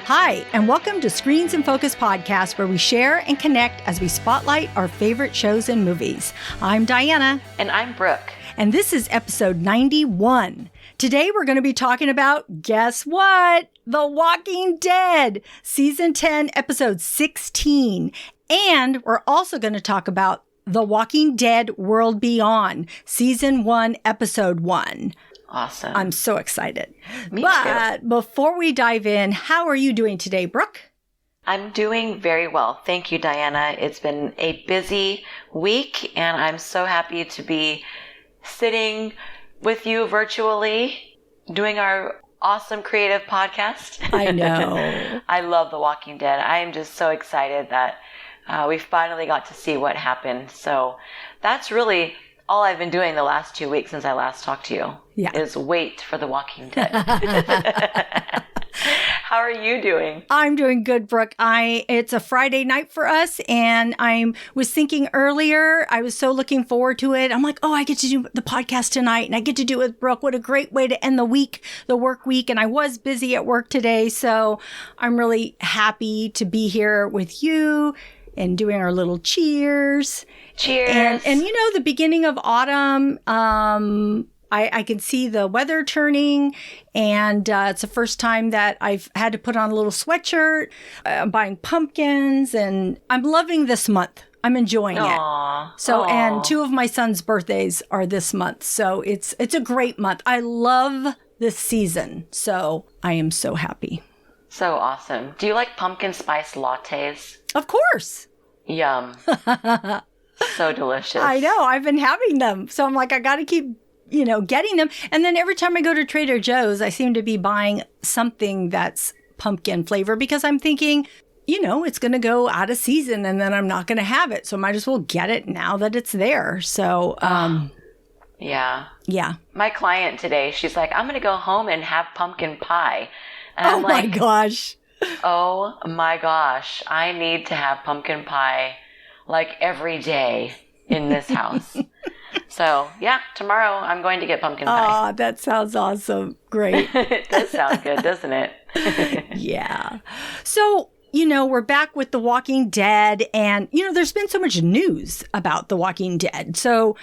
Hi, and welcome to Screens in Focus podcast, where we share and connect as we spotlight our favorite shows and movies. I'm Diana. And I'm Brooke. And this is episode 91. Today we're going to be talking about, guess what? The Walking Dead, season 10, episode 16. And we're also going to talk about The Walking Dead World Beyond, season 1, episode 1. Awesome. I'm so excited. Me But too. before we dive in, how are you doing today, Brooke? I'm doing very well. Thank you, Diana. It's been a busy week, and I'm so happy to be sitting with you virtually doing our awesome creative podcast. I know. I love The Walking Dead. I am just so excited that we finally got to see what happened. So that's really all I've been doing the last 2 weeks since I last talked to you. Is wait for The Walking Dead. How are you doing? I'm doing good, Brooke. It's a Friday night for us, and I was thinking earlier, I was so looking forward to it. I'm like, oh, I get to do the podcast tonight, and I get to do it with Brooke. What a great way to end the week, the work week. And I was busy at work today, so I'm really happy to be here with you and doing our little cheers. Cheers. And you know, the beginning of autumn, I can see the weather turning, and it's the first time that I've had to put on a little sweatshirt. I'm buying pumpkins, and I'm loving this month. I'm enjoying it. So, and 2 of my son's birthdays are this month. So it's a great month. I love this season. So I am so happy. So awesome. Do you like pumpkin spice lattes? Of course. Yum. So delicious. I know. I've been having them. So I'm like, I got to keep getting them. And then every time I go to Trader Joe's, I seem to be buying something that's pumpkin flavor because I'm thinking, it's going to go out of season and then I'm not going to have it. So I might as well get it now that it's there. So, yeah. Yeah. My client today, she's like, I'm going to go home and have pumpkin pie. And I'm my gosh. Oh my gosh. I need to have pumpkin pie like every day in this house. So, yeah, tomorrow I'm going to get pumpkin pie. Oh, that sounds awesome. Great. It does sound good, doesn't it? Yeah. So, we're back with The Walking Dead, and, there's been so much news about The Walking Dead. So,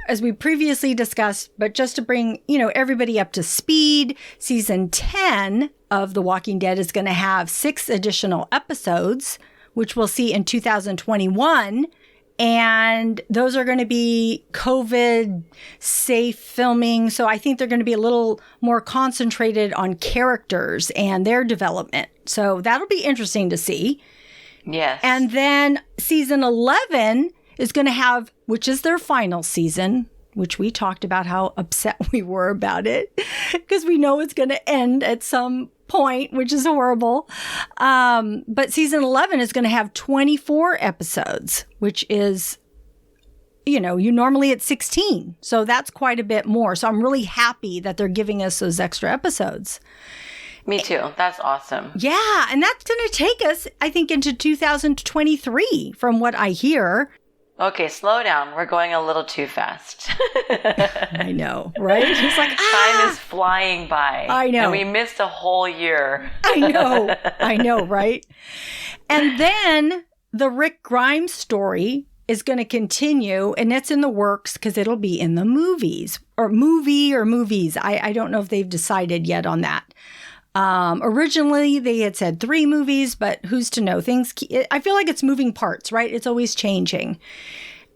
as we previously discussed, but just to bring, everybody up to speed, season 10 of The Walking Dead is going to have 6 additional episodes, which we'll see in 2021. And those are going to be COVID safe filming. So I think they're going to be a little more concentrated on characters and their development. So that'll be interesting to see. Yes. And then season 11 is going to have, which is their final season, which we talked about how upset we were about it because we know it's going to end at some point, which is horrible. But season 11 is going to have 24 episodes, which is, you normally at 16. So that's quite a bit more. So I'm really happy that they're giving us those extra episodes. Me too. That's awesome. Yeah. And that's going to take us, I think, into 2023 from what I hear. Okay, slow down. We're going a little too fast. I know, right? It's like, time is flying by. I know. And we missed a whole year. I know, right? And then the Rick Grimes story is going to continue, and it's in the works because it'll be in the movies or movies. I don't know if they've decided yet on that. Originally, they had said 3 movies, but who's to know? I feel like it's moving parts, right? It's always changing.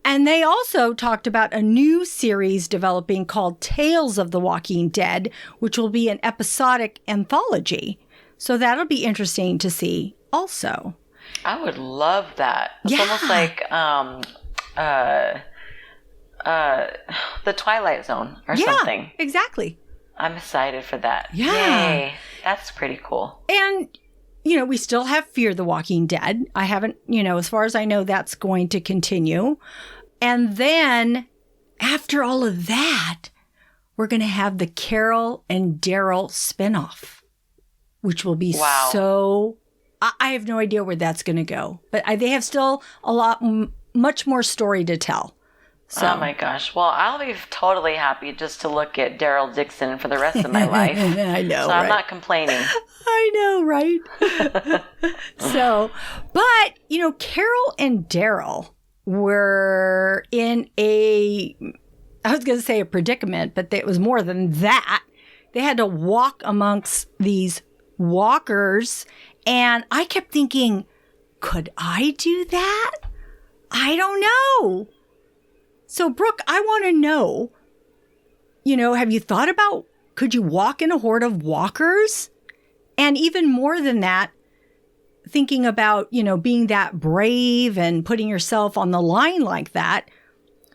And they also talked about a new series developing called Tales of the Walking Dead, which will be an episodic anthology. So that'll be interesting to see also. I would love that. It's almost like the Twilight Zone or something. Exactly. I'm excited for that. Yeah. Yay. That's pretty cool. And, we still have Fear the Walking Dead. I haven't, as far as I know, that's going to continue. And then after all of that, we're going to have the Carol and Daryl spinoff, which will be so... I have no idea where that's going to go. But they have still much more story to tell. So. Oh my gosh. Well, I'll be totally happy just to look at Daryl Dixon for the rest of my life. I know, so right? I'm not complaining. I know, right? So, but, Carol and Daryl were in I was going to say a predicament, but it was more than that. They had to walk amongst these walkers, and I kept thinking, could I do that? I don't know. So, Brooke, I want to know, have you thought about, could you walk in a horde of walkers? And even more than that, thinking about, being that brave and putting yourself on the line like that,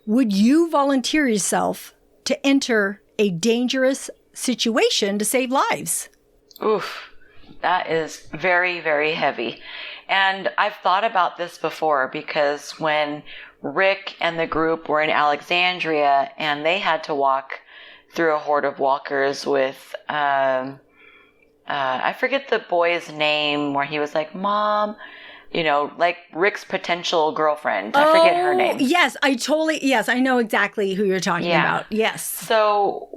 would you volunteer yourself to enter a dangerous situation to save lives? Oof, that is very, very heavy. And I've thought about this before because when Rick and the group were in Alexandria and they had to walk through a horde of walkers with, I forget the boy's name where he was like, Mom, like Rick's potential girlfriend. I forget her name. Yes, I know exactly who you're talking about. Yes. So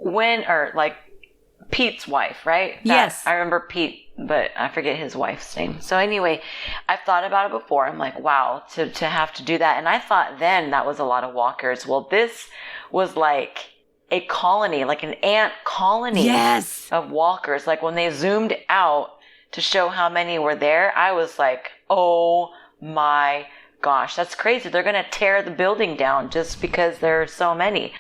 Pete's wife, right? Yes. I remember Pete, but I forget his wife's name. So anyway, I've thought about it before. I'm like, wow, to have to do that. And I thought then that was a lot of walkers. Well, this was like a colony, like an ant colony of walkers. Like when they zoomed out to show how many were there, I was like, oh my gosh, that's crazy. They're going to tear the building down just because there are so many.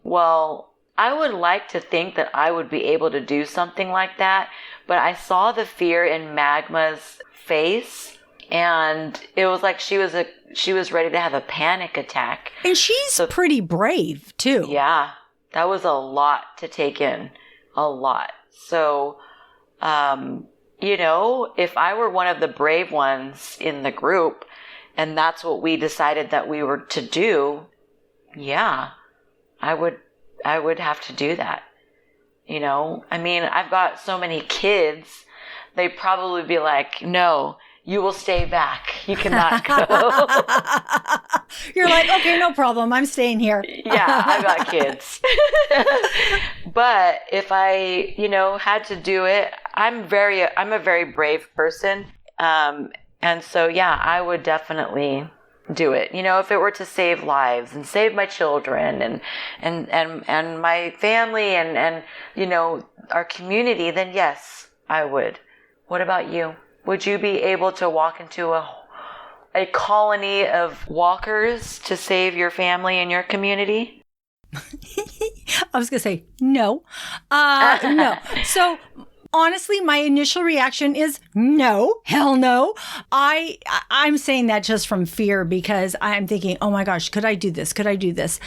Well, I would like to think that I would be able to do something like that, but I saw the fear in Magma's face, and it was like she was ready to have a panic attack. And she's pretty brave too. Yeah, that was a lot to take in, a lot. So, if I were one of the brave ones in the group, and that's what we decided that we were to do, yeah, I would have to do that. I mean, I've got so many kids, they'd probably be like, no, you will stay back. You cannot go. You're like, okay, no problem. I'm staying here. Yeah, I've got kids. But if I, had to do it, I'm a very brave person. And so, yeah, I would definitely do it. If it were to save lives and save my children and my family and our community, then yes, I would. What about you? Would you be able to walk into a colony of walkers to save your family and your community? I was going to say no. No. So honestly, my initial reaction is no, hell no. I'm saying that just from fear because I'm thinking, oh my gosh, could I do this? Could I do this?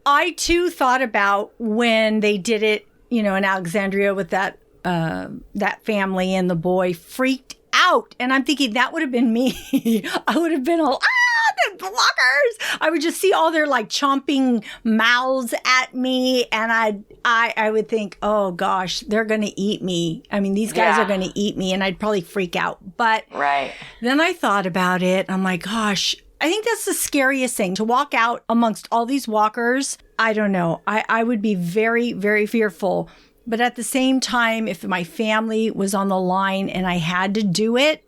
I too thought about when they did it, in Alexandria with that family and the boy freaked out. And I'm thinking that would have been me. I would have been all, the blockers. I would just see all their like chomping mouths at me. And I would think, oh gosh, they're going to eat me. I mean, these guys are going to eat me, and I'd probably freak out. But then I thought about it. I'm like, gosh, I think that's the scariest thing, to walk out amongst all these walkers. I don't know. I would be very, very fearful. But at the same time, if my family was on the line and I had to do it,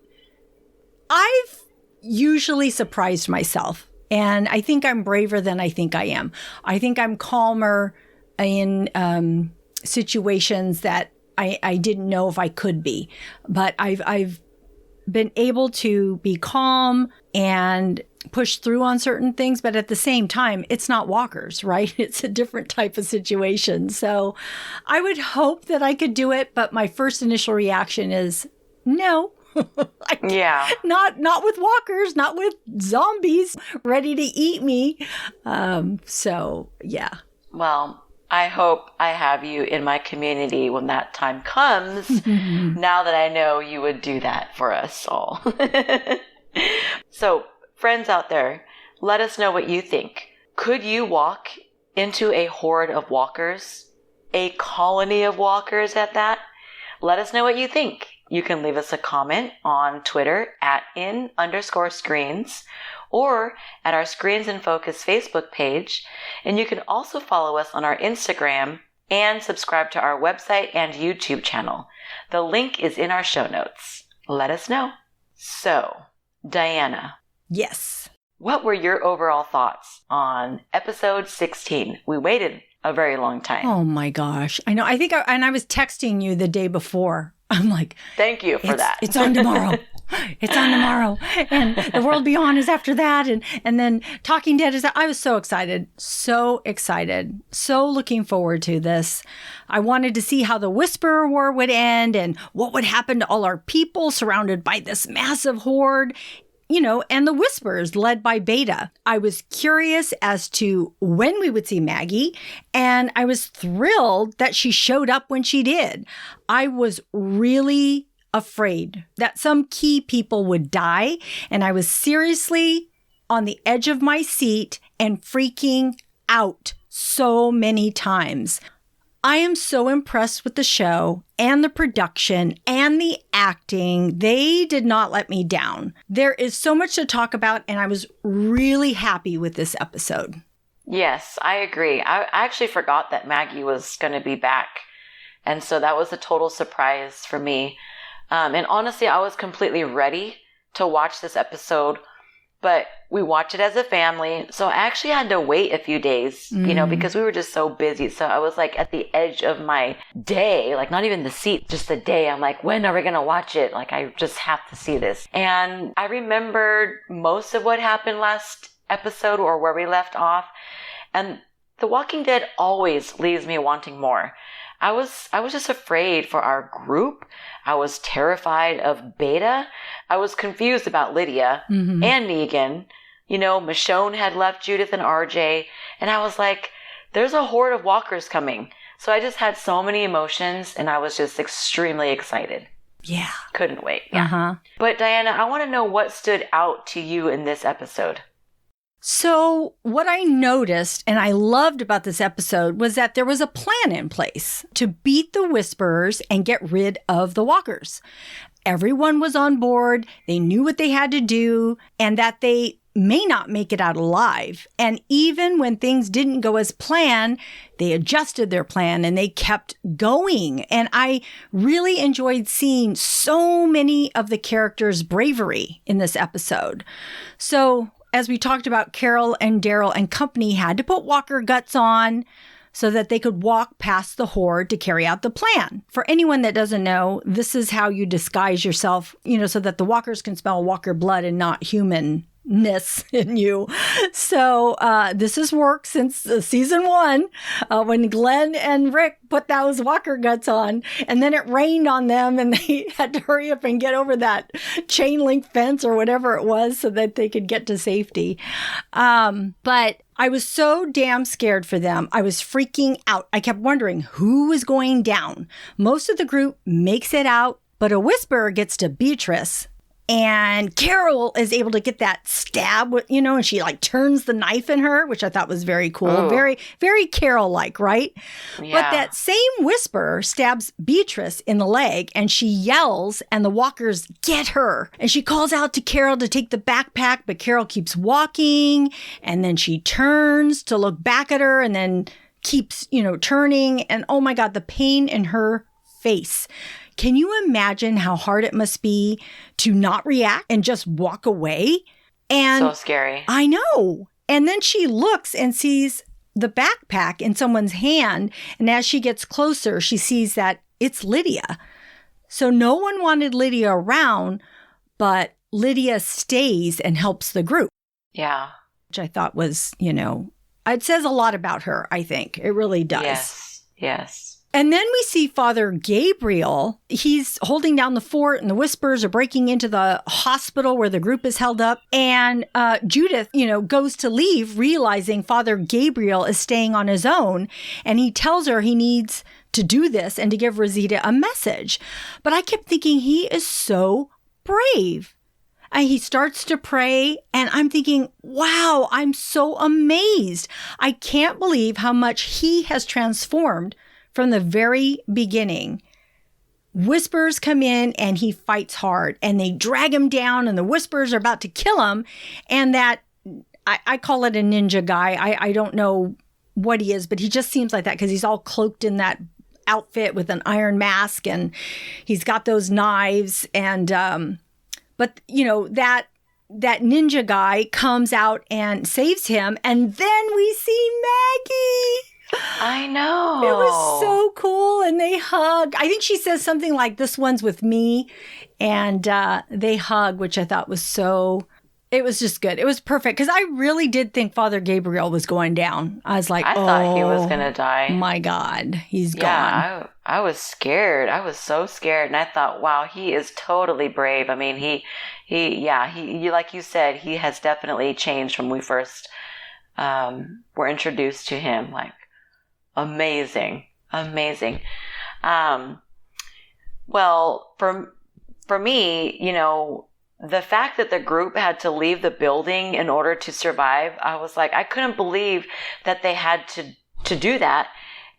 I've usually surprised myself. And I think I'm braver than I think I am. I think I'm calmer in situations that I didn't know if I could be. But I've been able to be calm and push through on certain things. But at the same time, it's not walkers, right? It's a different type of situation. So I would hope that I could do it. But my first initial reaction is no. Not with walkers, not with zombies ready to eat me. So yeah. Well, I hope I have you in my community when that time comes, now that I know you would do that for us all. So, friends out there, let us know what you think. Could you walk into a horde of walkers? A colony of walkers at that? Let us know what you think. you can leave us a comment on Twitter at @in_screens or at our Screens in Focus Facebook page. And you can also follow us on our Instagram and subscribe to our website and YouTube channel. The link is in our show notes. Let us know. So, Diana. Yes. What were your overall thoughts on episode 16? We waited a very long time. Oh my gosh. I know. I was texting you the day before. I'm like, thank you for that. It's on tomorrow. It's on tomorrow. And The World Beyond is after that. And then Talking Dead is, I was so excited. So excited. So looking forward to this. I wanted to see how the Whisperer War would end and what would happen to all our people surrounded by this massive horde. And the Whispers led by Beta. I was curious as to when we would see Maggie, and I was thrilled that she showed up when she did. I was really afraid that some key people would die, and I was seriously on the edge of my seat and freaking out so many times. I am so impressed with the show and the production and the acting. They did not let me down. There is so much to talk about, and I was really happy with this episode. Yes, I agree. I actually forgot that Maggie was going to be back. And so that was a total surprise for me. And honestly, I was completely ready to watch this episode, but we watched it as a family. So I actually had to wait a few days, because we were just so busy. So I was like at the edge of my day, like not even the seat, just the day. I'm like, when are we going to watch it? Like, I just have to see this. And I remembered most of what happened last episode or where we left off. And The Walking Dead always leaves me wanting more. I was just afraid for our group. I was terrified of Beta. I was confused about Lydia and Negan. Michonne had left Judith and RJ. And I was like, there's a horde of walkers coming. So I just had so many emotions, and I was just extremely excited. Yeah. Couldn't wait. Yeah. But Diana, I want to know what stood out to you in this episode. So what I noticed and I loved about this episode was that there was a plan in place to beat the Whisperers and get rid of the Walkers. Everyone was on board. They knew what they had to do and that they may not make it out alive. And even when things didn't go as planned, they adjusted their plan and they kept going. And I really enjoyed seeing so many of the characters' bravery in this episode. So as we talked about, Carol and Daryl and company had to put walker guts on so that they could walk past the horde to carry out the plan. For anyone that doesn't know, this is how you disguise yourself, so that the walkers can smell walker blood and not humanness in you. So this has worked since season 1 when Glenn and Rick put those walker guts on, and then it rained on them and they had to hurry up and get over that chain link fence or whatever it was so that they could get to safety. But I was so damn scared for them. I was freaking out. I kept wondering who was going down. Most of the group makes it out, but a Whisperer gets to Beatrice. And Carol is able to get that stab, and she turns the knife in her, which I thought was very cool. Oh. Very, very Carol-like, right? Yeah. But that same Whisperer stabs Beatrice in the leg and she yells and the walkers get her. And she calls out to Carol to take the backpack, but Carol keeps walking and then she turns to look back at her and then keeps, turning. And oh my God, the pain in her face. Can you imagine how hard it must be to not react and just walk away? And so scary. I know. And then she looks and sees the backpack in someone's hand. And as she gets closer, she sees that it's Lydia. So no one wanted Lydia around, but Lydia stays and helps the group. Yeah. Which I thought was, it says a lot about her, I think. It really does. Yes. And then we see Father Gabriel. He's holding down the fort and the Whisperers are breaking into the hospital where the group is held up. And Judith, goes to leave, realizing Father Gabriel is staying on his own. And he tells her he needs to do this and to give Rosita a message. But I kept thinking he is so brave. And he starts to pray and I'm thinking, wow, I'm so amazed. I can't believe how much he has transformed from the very beginning. Whispers come in and he fights hard and they drag him down and the Whispers are about to kill him. And that, I call it a ninja guy. I don't know what he is, but he just seems like that because he's all cloaked in that outfit with an iron mask and he's got those knives. And, but you know, that ninja guy comes out and saves him. And then we see Maggie. I know. It was so cool. And they hug. I think she says something like, this one's with me. And they hug, which I thought was so, it was just good. It was perfect. Because I really did think Father Gabriel was going down. I was like, I thought he was going to die. My God, he's gone. Yeah, I was scared. I was so scared. And I thought, wow, he is totally brave. I mean, he like you said, he has definitely changed from when we first were introduced to him. Like, amazing. Well, for me, you know, the fact that the group had to leave the building in order to survive, I was like, I couldn't believe that they had to do that,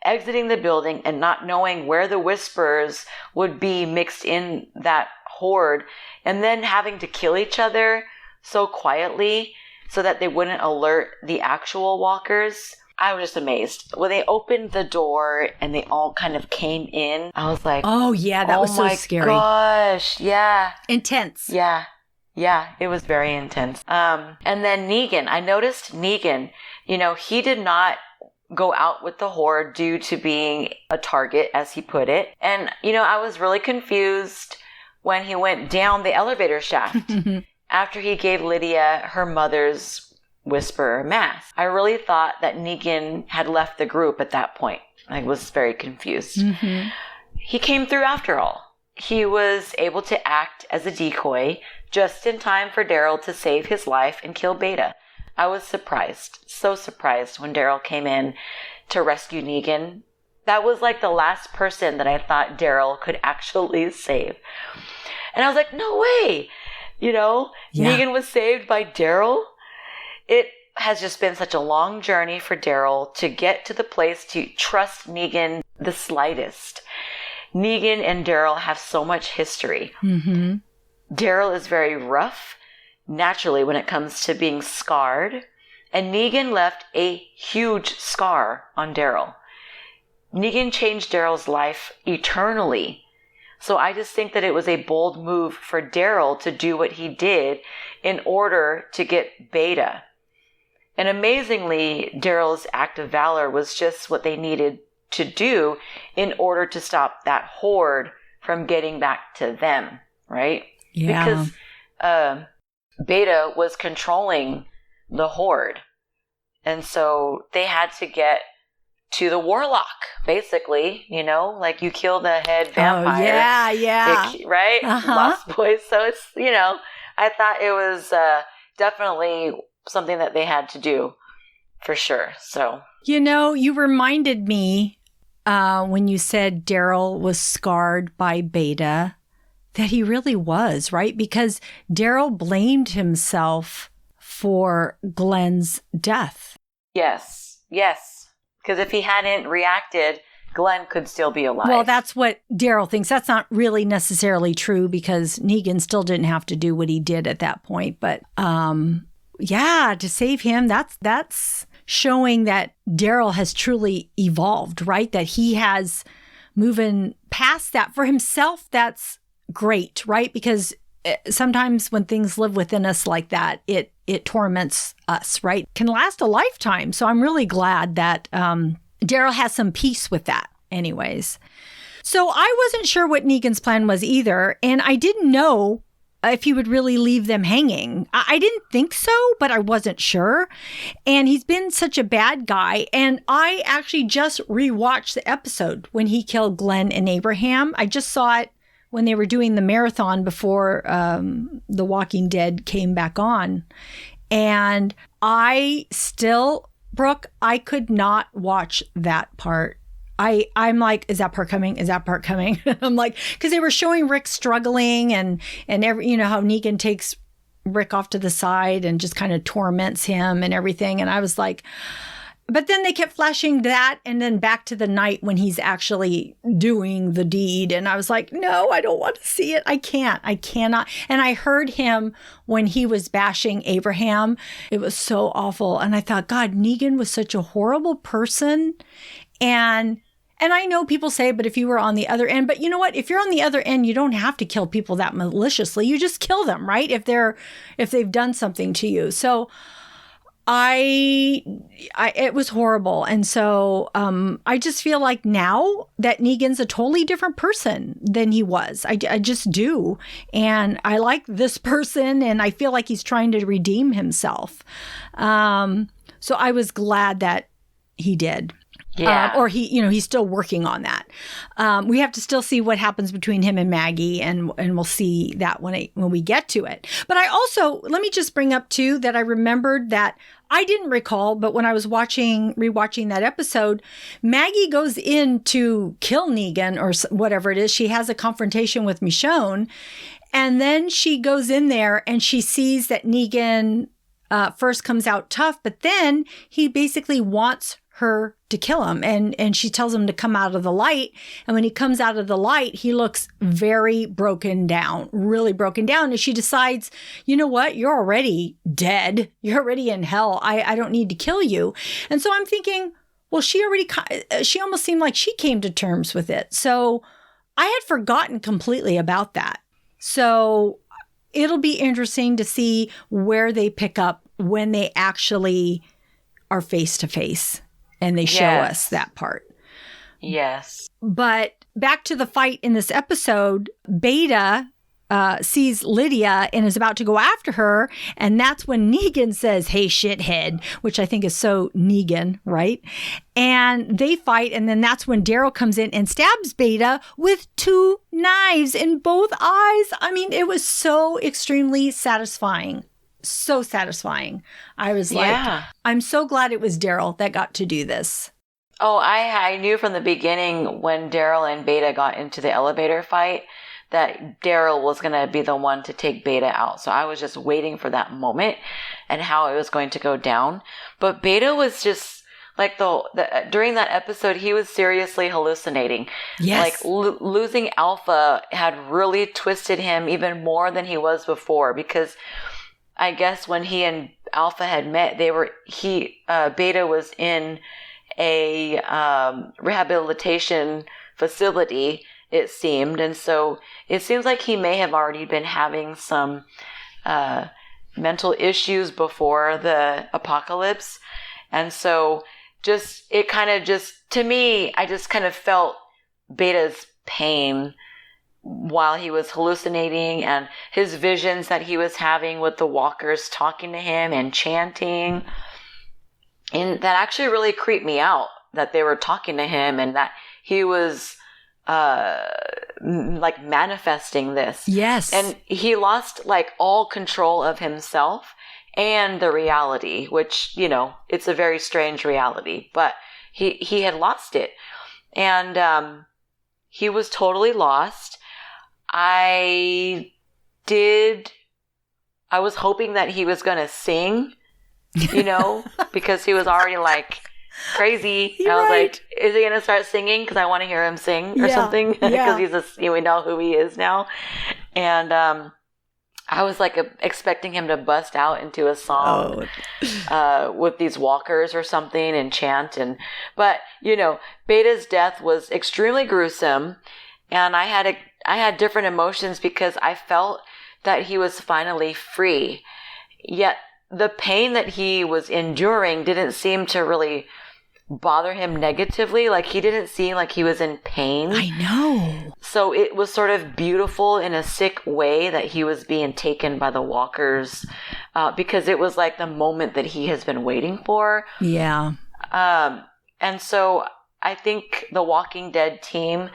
exiting the building and not knowing where the Whispers would be mixed in that horde, and then having to kill each other so quietly so that they wouldn't alert the actual walkers. I was just amazed. When they opened the door and they all kind of came in, I was like, oh yeah, that was so scary. Oh my gosh, yeah. Intense. Yeah, it was very intense. And then Negan, I noticed Negan, you know, he did not go out with the horde due to being a target, as he put it. And, you know, I was really confused when he went down the elevator shaft after he gave Lydia her mother's Whisper mask. I really thought that Negan had left the group at that point. I was very confused. Mm-hmm. He came through after all. He was able to act as a decoy just in time for Daryl to save his life and kill Beta. I was surprised, so surprised when Daryl came in to rescue Negan. That was like the last person that I thought Daryl could actually save. And I was like, no way! You know, Negan was saved by Daryl. It has just been such a long journey for Daryl to get to the place to trust Negan the slightest. Negan and Daryl have so much history. Mm-hmm. Daryl is very rough, naturally, when it comes to being scarred. And Negan left a huge scar on Daryl. Negan changed Daryl's life eternally. So I just think that it was a bold move for Daryl to do what he did in order to get Beta. And amazingly, Daryl's act of valor was just what they needed to do in order to stop that horde from getting back to them, right? Yeah. Because Beta was controlling the horde. And so they had to get to the warlock, basically, you know, like you kill the head vampire. Oh, yeah. Right? Uh-huh. Lost Boys. So it's, you know, I thought it was definitely something that they had to do for sure. So, you know, you reminded me when you said Daryl was scarred by Beta, that he really was, right? Because Daryl blamed himself for Glenn's death. Yes. Because if he hadn't reacted, Glenn could still be alive. Well, that's what Daryl thinks. That's not really necessarily true because Negan still didn't have to do what he did at that point. But yeah, to save him, that's showing that Daryl has truly evolved, right? That he has moving past that for himself. That's great, right? Because sometimes when things live within us like that, it torments us, right? Can last a lifetime. So I'm really glad that Daryl has some peace with that anyways. So I wasn't sure what Negan's plan was either. And I didn't know if he would really leave them hanging. I didn't think so, but I wasn't sure. And he's been such a bad guy. And I actually just rewatched the episode when he killed Glenn and Abraham. I just saw it when they were doing the marathon before The Walking Dead came back on. And I still, Brooke, I could not watch that part. I'm like, is that part coming? Is that part coming? I'm like, because they were showing Rick struggling and every, you know, how Negan takes Rick off to the side and just kind of torments him and everything. And I was like, But then they kept flashing that and then back to the night when he's actually doing the deed. And I was like, no, I don't want to see it. I cannot. And I heard him when he was bashing Abraham. It was so awful. And I thought, God, Negan was such a horrible person. And I know people say, but if you were on the other end, but you know what? If you're on the other end, you don't have to kill people that maliciously. You just kill them, right? If they've done something to you. So it was horrible. And so I just feel like now that Negan's a totally different person than he was. I just do. And I like this person, and I feel like he's trying to redeem himself. So I was glad that he did. Yeah. Or he's still working on that. We have to still see what happens between him and Maggie, and we'll see that when we get to it. But I also, let me just bring up too, that I remembered that I didn't recall, but when I was rewatching that episode, Maggie goes in to kill Negan or whatever it is. She has a confrontation with Michonne, and then she goes in there and she sees that Negan first comes out tough, but then he basically wants her to kill him. And she tells him to come out of the light. And when he comes out of the light, he looks very broken down, really broken down. And she decides, you know what? You're already dead. You're already in hell. I don't need to kill you. And so I'm thinking, well, she almost seemed like she came to terms with it. So I had forgotten completely about that. So it'll be interesting to see where they pick up when they actually are face to face. And they show us that part. Yes. But back to the fight in this episode, Beta sees Lydia and is about to go after her. And that's when Negan says, hey, shithead, which I think is so Negan, right? And they fight. And then that's when Daryl comes in and stabs Beta with 2 knives in both eyes. I mean, it was so extremely satisfying. So satisfying. I was like, I'm so glad it was Daryl that got to do this. Oh, I knew from the beginning when Daryl and Beta got into the elevator fight that Daryl was going to be the one to take Beta out. So I was just waiting for that moment and how it was going to go down. But Beta was just like during that episode, he was seriously hallucinating. Yes. Like losing Alpha had really twisted him even more than he was before, because I guess when he and Alpha had met, Beta was in a rehabilitation facility, it seemed. And so it seems like he may have already been having some mental issues before the apocalypse. And so to me, I just kind of felt Beta's pain while he was hallucinating, and his visions that he was having with the walkers talking to him and chanting. And that actually really creeped me out, that they were talking to him and that he was like manifesting this. Yes. And he lost like all control of himself and the reality, which, it's a very strange reality, but he had lost it. And he was totally lost. I was hoping that he was going to sing, because he was already like crazy. I was like, is he going to start singing? Because I want to hear him sing or something. Because we know who he is now. And I was like expecting him to bust out into a song with these walkers or something and chant. But Beta's death was extremely gruesome. And I had different emotions because I felt that he was finally free. Yet the pain that he was enduring didn't seem to really bother him negatively. Like, he didn't seem like he was in pain. I know. So it was sort of beautiful in a sick way that he was being taken by the walkers, because it was like the moment that he has been waiting for. Yeah. And so I think the Walking Dead team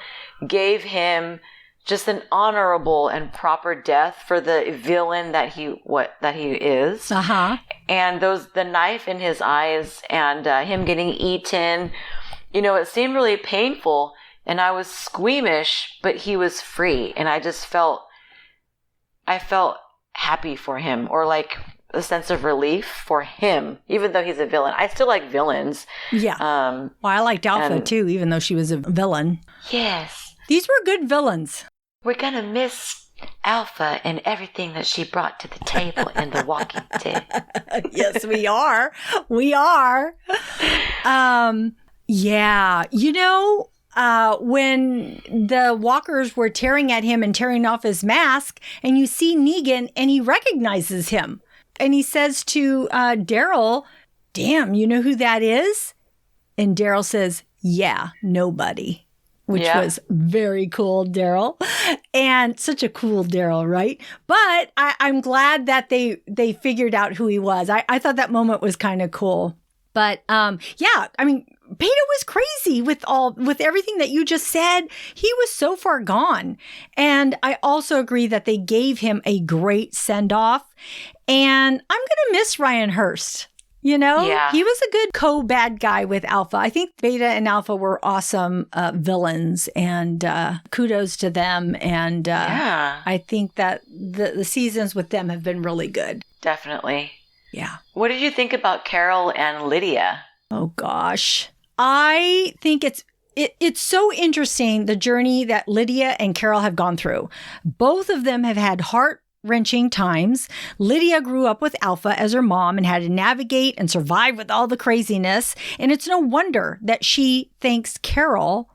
gave him just an honorable and proper death for the villain that he is. Uh-huh. And the knife in his eyes and him getting eaten, it seemed really painful, and I was squeamish, but he was free, and I felt happy for him, or like a sense of relief for him, even though he's a villain. I still like villains. Yeah. Well, I liked Alpha too, even though she was a villain. Yes. These were good villains. We're going to miss Alpha and everything that she brought to the table in The Walking Dead. Yes, we are. We are. Yeah. When the walkers were tearing at him and tearing off his mask, and you see Negan and he recognizes him. And he says to Daryl, "Damn, you know who that is?" And Daryl says, "Yeah, nobody." Which was very cool, Daryl. And such a cool Daryl, right? But I'm glad that they figured out who he was. I thought that moment was kind of cool. But Beta was crazy with everything that you just said. He was so far gone. And I also agree that they gave him a great send-off. And I'm going to miss Ryan Hurst. He was a good co-bad guy with Alpha. I think Beta and Alpha were awesome villains, and kudos to them. And I think that the seasons with them have been really good. Definitely. Yeah. What did you think about Carol and Lydia? Oh, gosh. I think it's so interesting, the journey that Lydia and Carol have gone through. Both of them have had heart-wrenching times. Lydia grew up with Alpha as her mom and had to navigate and survive with all the craziness. And it's no wonder that she thanks Carol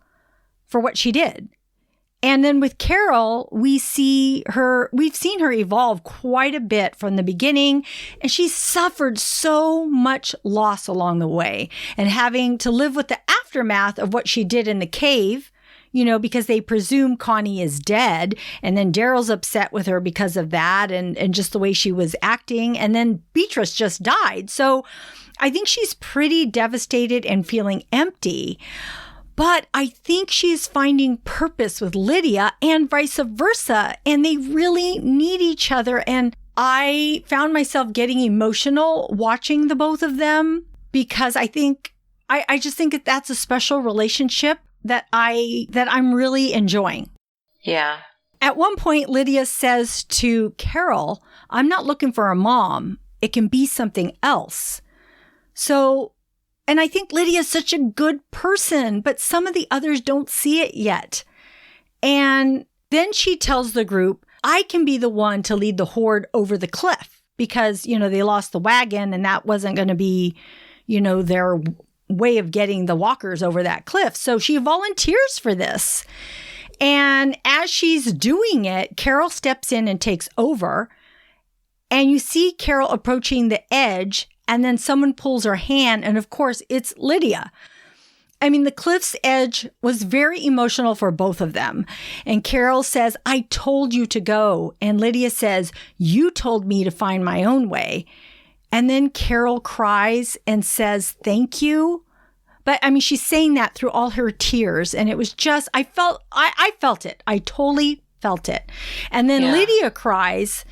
for what she did. And then with Carol, we've seen her evolve quite a bit from the beginning, and she's suffered so much loss along the way, and having to live with the aftermath of what she did in the cave, because they presume Connie is dead, and then Daryl's upset with her because of that, and just the way she was acting, and then Beatrice just died. So I think she's pretty devastated and feeling empty. But I think she's finding purpose with Lydia and vice versa. And they really need each other. And I found myself getting emotional watching the both of them, because I just think that that's a special relationship that I'm really enjoying. Yeah. At one point, Lydia says to Carol, "I'm not looking for a mom. It can be something else." And I think Lydia's such a good person, but some of the others don't see it yet. And then she tells the group, "I can be the one to lead the horde over the cliff," because, they lost the wagon and that wasn't going to be, their way of getting the walkers over that cliff. So she volunteers for this. And as she's doing it, Carol steps in and takes over. And you see Carol approaching the edge, and then someone pulls her hand, and of course, it's Lydia. I mean, the cliff's edge was very emotional for both of them. And Carol says, "I told you to go." And Lydia says, "You told me to find my own way." And then Carol cries and says, "Thank you." But I mean, she's saying that through all her tears. And it was just, I felt it. I totally felt it. And then Lydia cries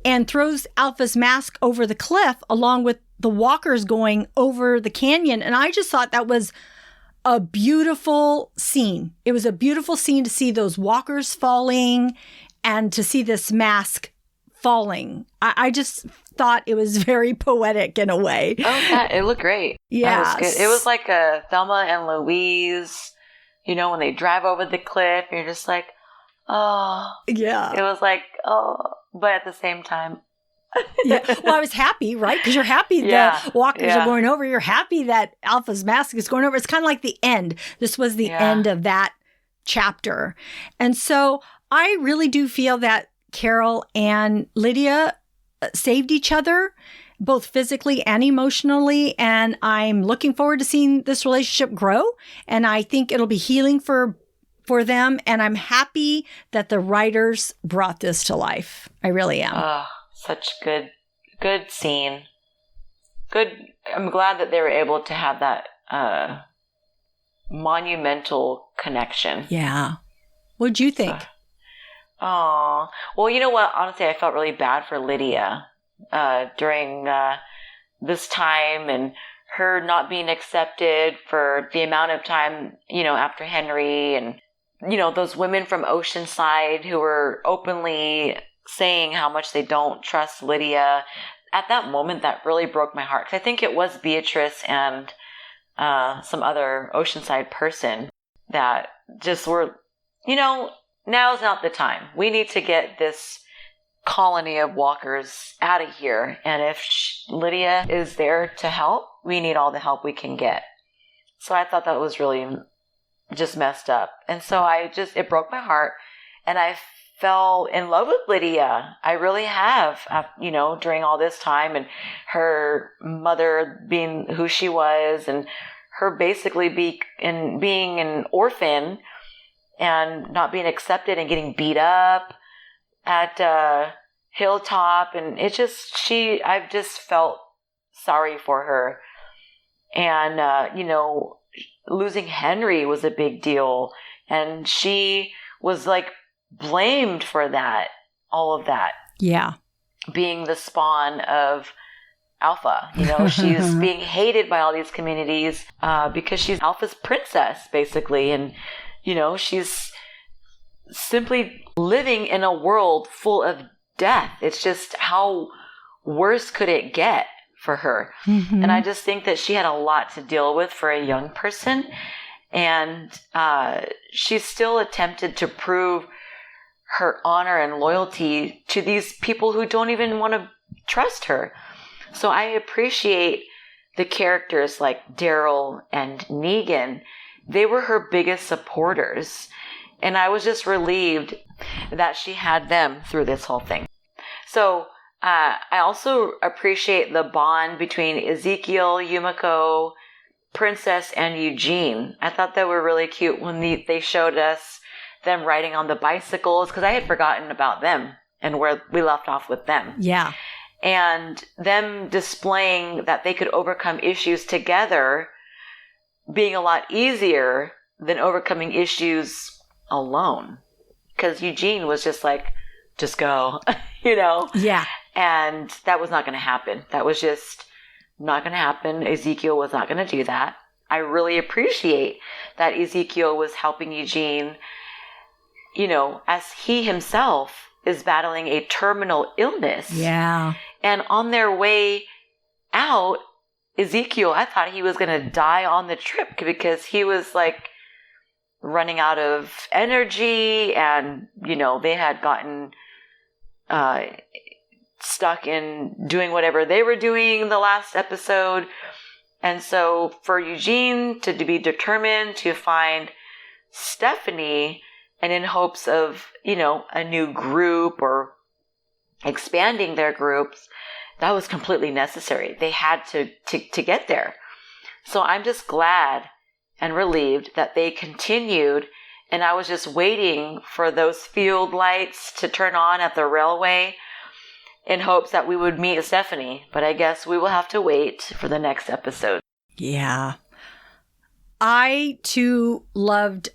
and throws Alpha's mask over the cliff along with the walkers going over the canyon. And I just thought that was a beautiful scene. It was a beautiful scene to see those walkers falling and to see this mask falling. I just thought it was very poetic in a way. Oh, yeah, it looked great. Yeah. That was good. It was like a Thelma and Louise, when they drive over the cliff, you're just like, oh. Yeah. It was like, oh. But at the same time, yeah. Well, I was happy, right? Because you're happy the walkers are going over. You're happy that Alpha's mask is going over. It's kind of like the end. This was the end of that chapter. And so I really do feel that Carol and Lydia saved each other, both physically and emotionally. And I'm looking forward to seeing this relationship grow. And I think it'll be healing for them. And I'm happy that the writers brought this to life. I really am. Oh, such good scene. Good. I'm glad that they were able to have that monumental connection. Yeah. What'd you think? Oh, well, you know what? Honestly, I felt really bad for Lydia during this time, and her not being accepted for the amount of time, after Henry, and, those women from Oceanside who were openly saying how much they don't trust Lydia. at that moment, that really broke my heart. 'Cause I think it was Beatrice and some other Oceanside person that just were, now's not the time. We need to get this colony of walkers out of here. And if Lydia is there to help, we need all the help we can get. So I thought that was really just messed up. And so it broke my heart. And I fell in love with Lydia. I really have, during all this time, and her mother being who she was, and her basically being an orphan and not being accepted and getting beat up at Hilltop. And I've just felt sorry for her. And, losing Henry was a big deal. And she was blamed for that, all of that. Yeah. Being the spawn of Alpha. She's being hated by all these communities because she's Alpha's princess, basically. And, she's simply living in a world full of death. It's just, how worse could it get for her? Mm-hmm. And I just think that she had a lot to deal with for a young person. And she still attempted to prove her honor and loyalty to these people who don't even want to trust her. So I appreciate the characters like Daryl and Negan. They were her biggest supporters. And I was just relieved that she had them through this whole thing. So I also appreciate the bond between Ezekiel, Yumiko, Princess, and Eugene. I thought they were really cute when they showed us them riding on the bicycles, because I had forgotten about them and where we left off with them. Yeah. And them displaying that they could overcome issues together being a lot easier than overcoming issues alone. Because Eugene was just just go, Yeah. And that was not going to happen. That was just not going to happen. Ezekiel was not going to do that. I really appreciate that Ezekiel was helping Eugene, as he himself is battling a terminal illness. Yeah. And on their way out, Ezekiel, I thought he was going to die on the trip because he was running out of energy, and, they had gotten stuck in doing whatever they were doing the last episode. And so for Eugene to be determined to find Stephanie, and in hopes of, a new group or expanding their groups, that was completely necessary. They had to get there. So I'm just glad and relieved that they continued. And I was just waiting for those field lights to turn on at the railway in hopes that we would meet Stephanie. But I guess we will have to wait for the next episode. Yeah. I, too, loved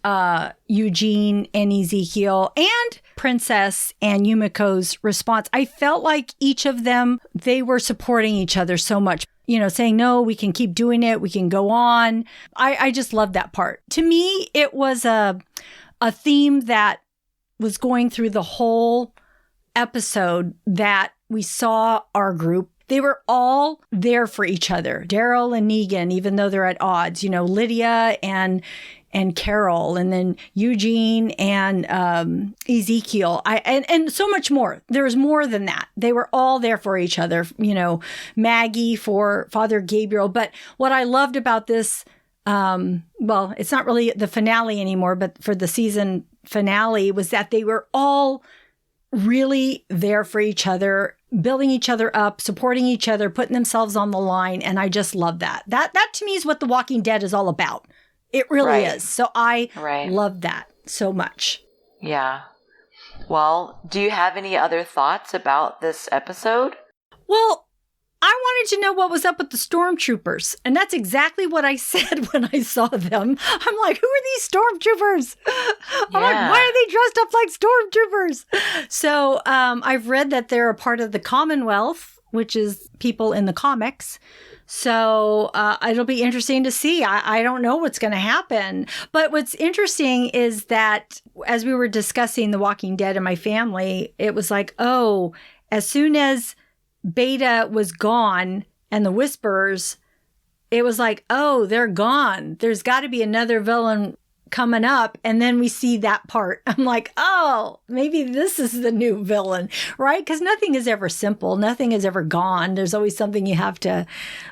Eugene and Ezekiel and Princess and Yumiko's response. I felt like each of them, they were supporting each other so much, saying, no, we can keep doing it. We can go on. I just loved that part. To me, it was a theme that was going through the whole episode, that we saw our group. They were all there for each other. Daryl and Negan, even though they're at odds, Lydia and Carol, and then Eugene and Ezekiel, and so much more. There was more than that. They were all there for each other, Maggie for Father Gabriel. But what I loved about this, it's not really the finale anymore, but for the season finale, was that they were all really there for each other, building each other up, supporting each other, putting themselves on the line. And I just love that. That to me is what The Walking Dead is all about. It really is. So I love that so much. Yeah. Well, do you have any other thoughts about this episode? Well, I wanted to know what was up with the stormtroopers. And that's exactly what I said when I saw them. I'm like, who are these stormtroopers? I'm like, why are they dressed up like stormtroopers? So I've read that they're a part of the Commonwealth, which is people in the comics. So it'll be interesting to see. I don't know what's going to happen. But what's interesting is that as we were discussing The Walking Dead in my family, it was like, oh, as soon as Beta was gone and the Whisperers, it was like, oh, they're gone. There's got to be another villain coming up. And then we see that part. I'm like, oh, maybe this is the new villain, right? Because nothing is ever simple. Nothing is ever gone. There's always something you have to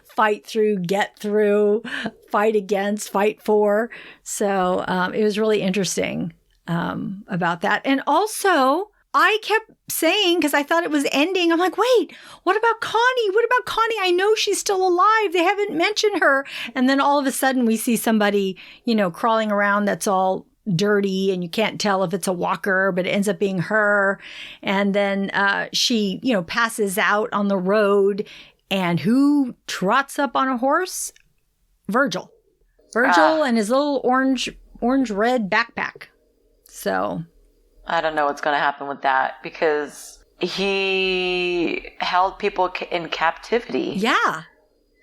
fight through, get through, fight against, fight for. So it was really interesting about that. And also, I kept saying, because I thought it was ending, I'm like, wait, what about Connie? What about Connie? I know she's still alive. They haven't mentioned her. And then all of a sudden we see somebody, crawling around that's all dirty and you can't tell if it's a walker, but it ends up being her. And then she, passes out on the road. And who trots up on a horse? Virgil. And his little orange-red backpack. So I don't know what's going to happen with that because he held people in captivity. Yeah.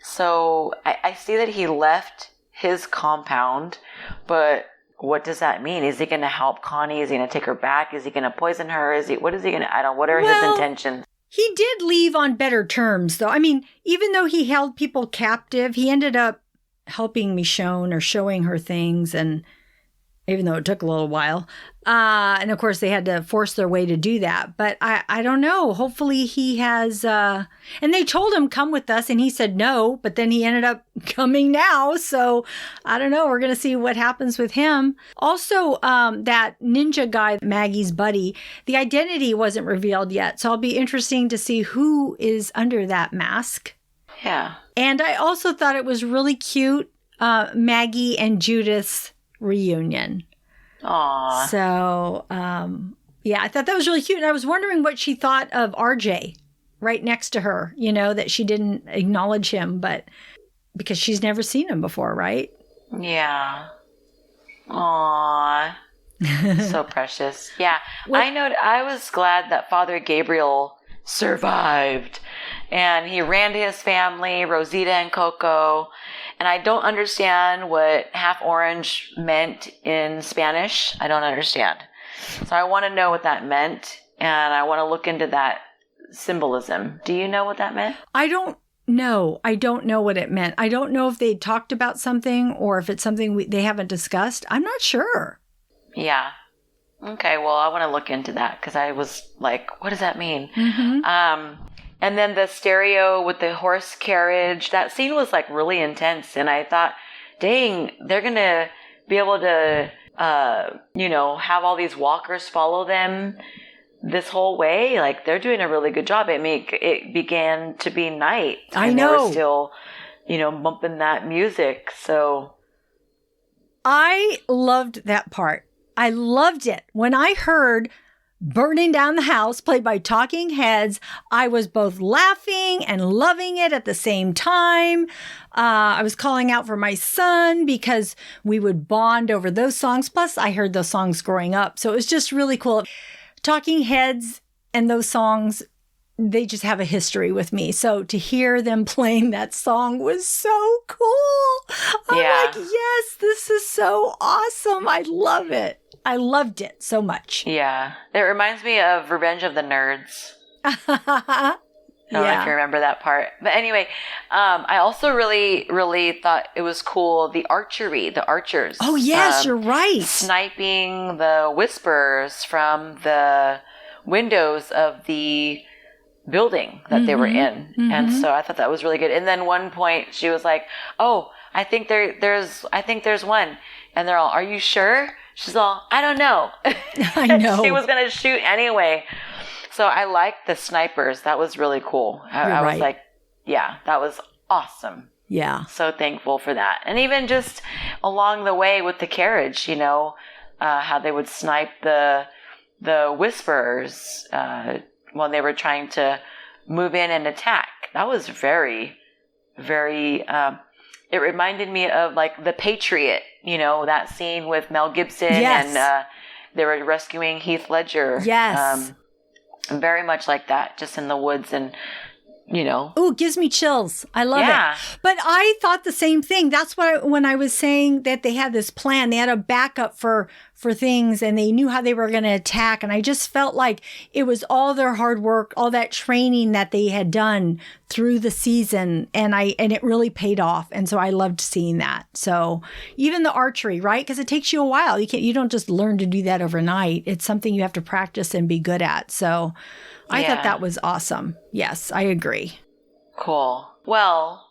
So I see that he left his compound, but what does that mean? Is he going to help Connie? Is he going to take her back? Is he going to poison her? What is he going to, what are his intentions? He did leave on better terms, though. I mean, even though he held people captive, he ended up helping Michonne or showing her things, and even though it took a little while. And of course, they had to force their way to do that. But I don't know. Hopefully he has... and they told him, come with us, and he said no. But then he ended up coming now. So I don't know. We're going to see what happens with him. Also, that ninja guy, Maggie's buddy, the identity wasn't revealed yet. So I'll be interesting to see who is under that mask. Yeah. And I also thought it was really cute, Maggie and Judith's reunion. Aww. So, I thought that was really cute. And I was wondering what she thought of RJ right next to her, that she didn't acknowledge him, but because she's never seen him before, right? Yeah. Aww. So precious. Yeah. I was glad that Father Gabriel survived. And he ran to his family, Rosita and Coco. And I don't understand what half orange meant in Spanish. I don't understand. So I want to know what that meant. And I want to look into that symbolism. Do you know what that meant? I don't know. I don't know what it meant. I don't know if they talked about something or if it's something they haven't discussed. I'm not sure. Yeah. Okay. Well, I want to look into that because I was like, what does that mean? Mm-hmm. And then the stereo with the horse carriage, that scene was like really intense. And I thought, dang, they're going to be able to, have all these walkers follow them this whole way. Like they're doing a really good job. It began to be night. I know. They were still, bumping that music. So I loved that part. I loved it. When I heard Burning Down the House, played by Talking Heads, I was both laughing and loving it at the same time. I was calling out for my son because we would bond over those songs. Plus, I heard those songs growing up. So it was just really cool. Talking Heads and those songs, they just have a history with me. So to hear them playing that song was so cool. I'm like, yes, this is so awesome. I love it. I loved it so much. Yeah. It reminds me of Revenge of the Nerds. I don't know if you remember that part. But anyway, I also really, really thought it was cool. The archers. Oh, yes, you're right. Sniping the Whisperers from the windows of the building that they were in. Mm-hmm. And so I thought that was really good. And then one point she was like, oh, I think there's one. And they're all, are you sure? She's all, I don't know. I know. She was going to shoot anyway. So I liked the snipers. That was really cool. I was like, yeah, that was awesome. Yeah. So thankful for that. And even just along the way with the carriage, how they would snipe the Whisperers when they were trying to move in and attack. That was very, very... it reminded me of like The Patriot, that scene with Mel Gibson and they were rescuing Heath Ledger. Yes. Very much like that, just in the woods and, Ooh, it gives me chills. I love it. But I thought the same thing. That's why when I was saying that they had this plan, they had a backup for things and they knew how they were going to attack. And I just felt like it was all their hard work, all that training that they had done through the season. And it really paid off. And so I loved seeing that. So even the archery, right? Because it takes you a while. You don't just learn to do that overnight. It's something you have to practice and be good at. So I thought that was awesome. Yes, I agree. Cool. Well,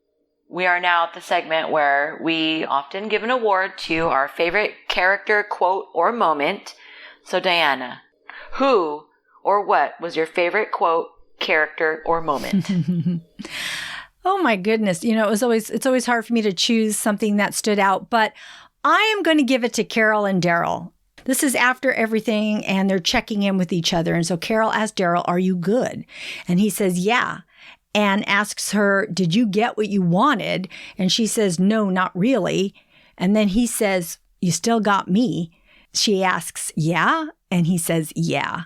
we are now at the segment where we often give an award to our favorite character, quote, or moment. So, Diana, who or what was your favorite quote, character, or moment? Oh my goodness. It's always hard for me to choose something that stood out, but I am going to give it to Carol and Daryl. This is after everything, and they're checking in with each other. And so Carol asks Daryl, "Are you good?" And he says, "Yeah." And asks her, "Did you get what you wanted?" And she says, "No, not really." And then he says, "You still got me." She asks, "Yeah?" And he says, "Yeah."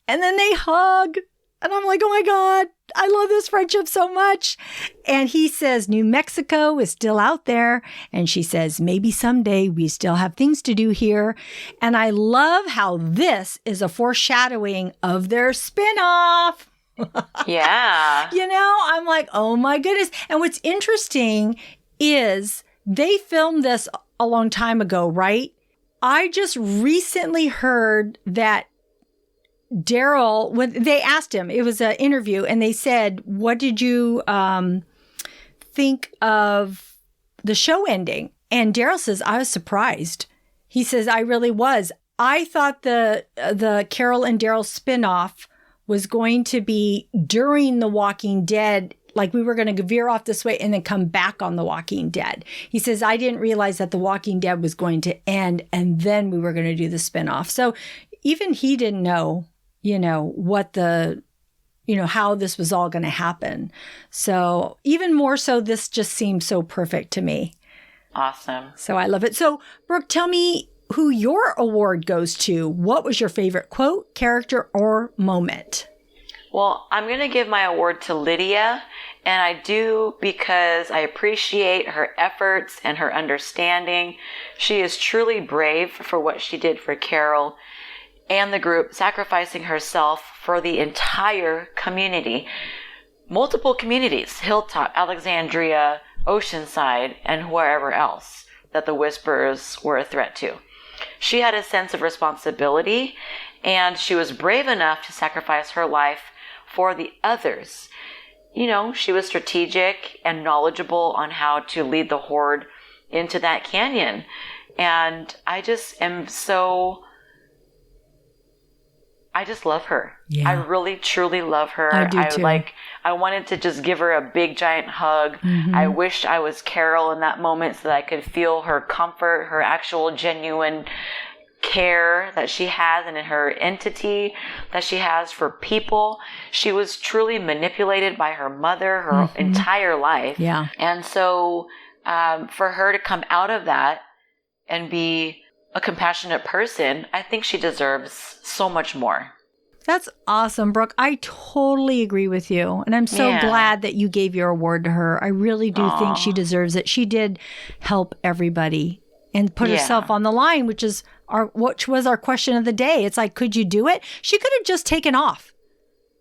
And then they hug. And I'm like, oh my God, I love this friendship so much. And he says, "New Mexico is still out there." And she says, "Maybe someday, we still have things to do here." And I love how this is a foreshadowing of their spinoff. Yeah. I'm like, oh my goodness. And what's interesting is they filmed this a long time ago, right? I just recently heard that Daryl, when they asked him, it was an interview, and they said, "What did you think of the show ending?" And Daryl says, "I was surprised." He says, "I really was. I thought the Carol and Daryl spinoff was going to be during The Walking Dead, like we were going to veer off this way and then come back on The Walking Dead." He says, "I didn't realize that The Walking Dead was going to end and then we were going to do the spinoff." So even he didn't know, what how this was all going to happen. So even more so, this just seems so perfect to me. Awesome. So I love it. So Brooke, tell me who your award goes to. What was your favorite quote, character, or moment? Well, I'm going to give my award to Lydia, and I do because I appreciate her efforts and her understanding. She is truly brave for what she did for Carol and the group, sacrificing herself for the entire community. Multiple communities, Hilltop, Alexandria, Oceanside, and wherever else that the Whisperers were a threat to. She had a sense of responsibility, and she was brave enough to sacrifice her life for the others. She was strategic and knowledgeable on how to lead the horde into that canyon. And I just love her. Yeah. I really, truly love her. I do too. I wanted to just give her a big, giant hug. Mm-hmm. I wished I was Carol in that moment so that I could feel her comfort, her actual, genuine care that she has, and in her entity that she has for people. She was truly manipulated by her mother her entire life. Yeah. And so for her to come out of that and be a compassionate person, I think she deserves so much more. That's awesome, Brooke. I totally agree with you. And I'm so glad that you gave your award to her. I really do think she deserves it. She did help everybody and put herself on the line, which was our question of the day. It's like, could you do it? She could have just taken off.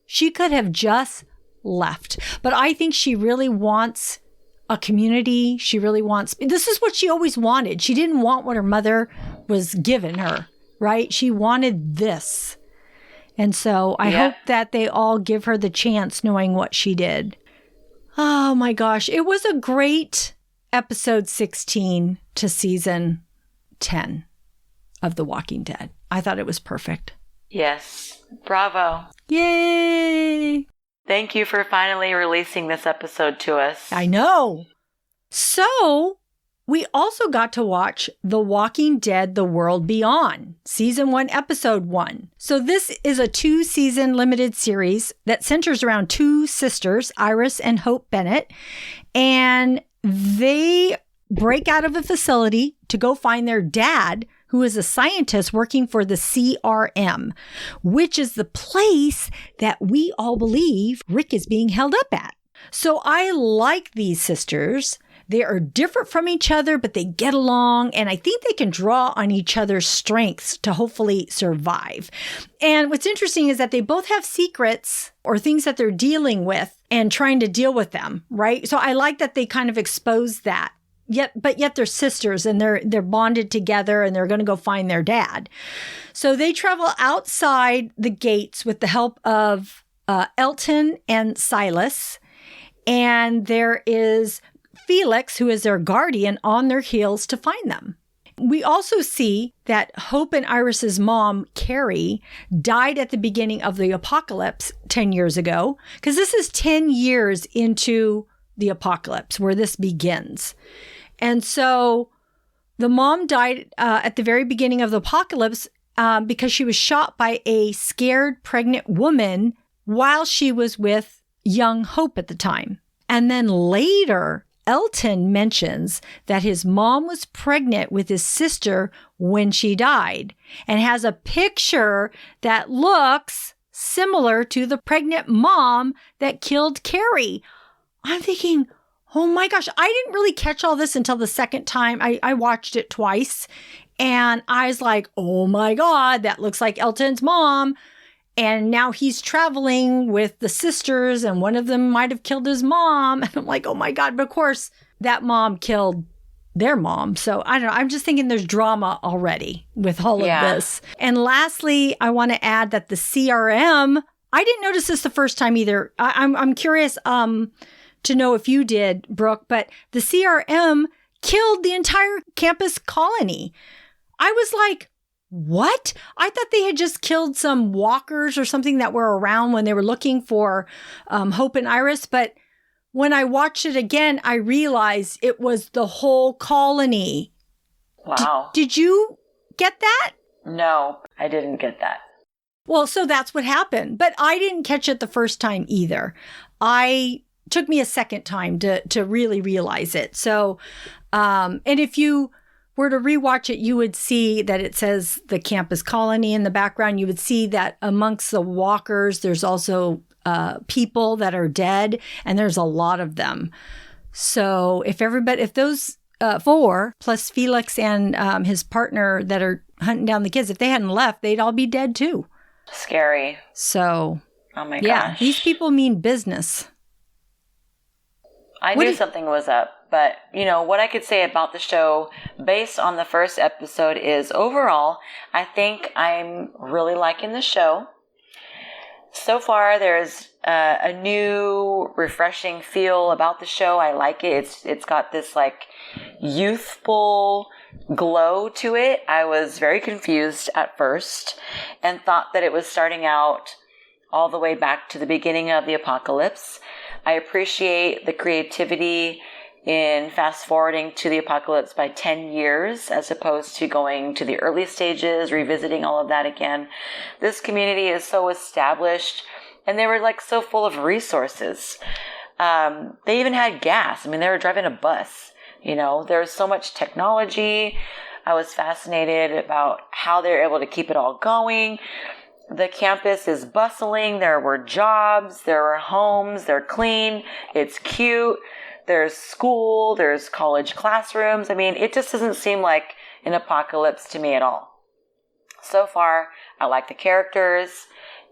She could have just left. But I think she really wants a community. She really wants, this is what she always wanted. She didn't want what her mother was giving her, right? She wanted this. And so I hope that they all give her the chance knowing what she did. Oh my gosh. It was a great episode 16 to season 10 of The Walking Dead. I thought it was perfect. Yes. Bravo. Yay. Thank you for finally releasing this episode to us. I know. So we also got to watch The Walking Dead, The World Beyond, Season 1, Episode 1. So this is a 2-season limited series that centers around 2 sisters, Iris and Hope Bennett, and they break out of a facility to go find their dad, who is a scientist working for the CRM, which is the place that we all believe Rick is being held up at. So I like these sisters. They are different from each other, but they get along. And I think they can draw on each other's strengths to hopefully survive. And what's interesting is that they both have secrets or things that they're dealing with and trying to deal with them, right? So I like that they kind of expose that. Yet they're sisters and they're bonded together and they're going to go find their dad. So they travel outside the gates with the help of Elton and Silas. And there is Felix, who is their guardian, on their heels to find them. We also see that Hope and Iris's mom, Carrie, died at the beginning of the apocalypse 10 years ago, because this is 10 years into the apocalypse where this begins. And so the mom died at the very beginning of the apocalypse because she was shot by a scared pregnant woman while she was with young Hope at the time. And then later, Elton mentions that his mom was pregnant with his sister when she died and has a picture that looks similar to the pregnant mom that killed Carrie. I'm thinking, oh my gosh, I didn't really catch all this until the second time. I watched it twice and I was like, oh my God, that looks like Elton's mom. And now he's traveling with the sisters and one of them might have killed his mom. And I'm like, oh my God. But of course, that mom killed their mom. So I don't know. I'm just thinking there's drama already with all of this. And lastly, I want to add that the CRM, I didn't notice this the first time either. I'm curious to know if you did, Brooke, but the CRM killed the entire campus colony. I was like, what? I thought they had just killed some walkers or something that were around when they were looking for Hope and Iris. But when I watched it again, I realized it was the whole colony. Wow. Did you get that? No, I didn't get that. Well, so that's what happened. But I didn't catch it the first time either. Took me a second time to really realize it. So, and if you were to rewatch it, you would see that it says the campus colony in the background. You would see that amongst the walkers, there's also people that are dead, and there's a lot of them. So if those four plus Felix and his partner that are hunting down the kids, if they hadn't left, they'd all be dead too. Scary. So, oh my yeah, gosh, these people mean business. I knew something was up, but what I could say about the show based on the first episode is overall, I think I'm really liking the show. So far, there's a new, refreshing feel about the show. I like it. It's got this like youthful glow to it. I was very confused at first and thought that it was starting out all the way back to the beginning of the apocalypse. I appreciate the creativity in fast forwarding to the apocalypse by 10 years as opposed to going to the early stages, revisiting all of that again. This community is so established and they were like so full of resources. They even had gas. I mean, they were driving a bus. There was so much technology. I was fascinated about how they're able to keep it all going. The campus is bustling. There were jobs. There were homes. They're clean. It's cute. There's school. There's college classrooms. I mean, it just doesn't seem like an apocalypse to me at all. So far, I like the characters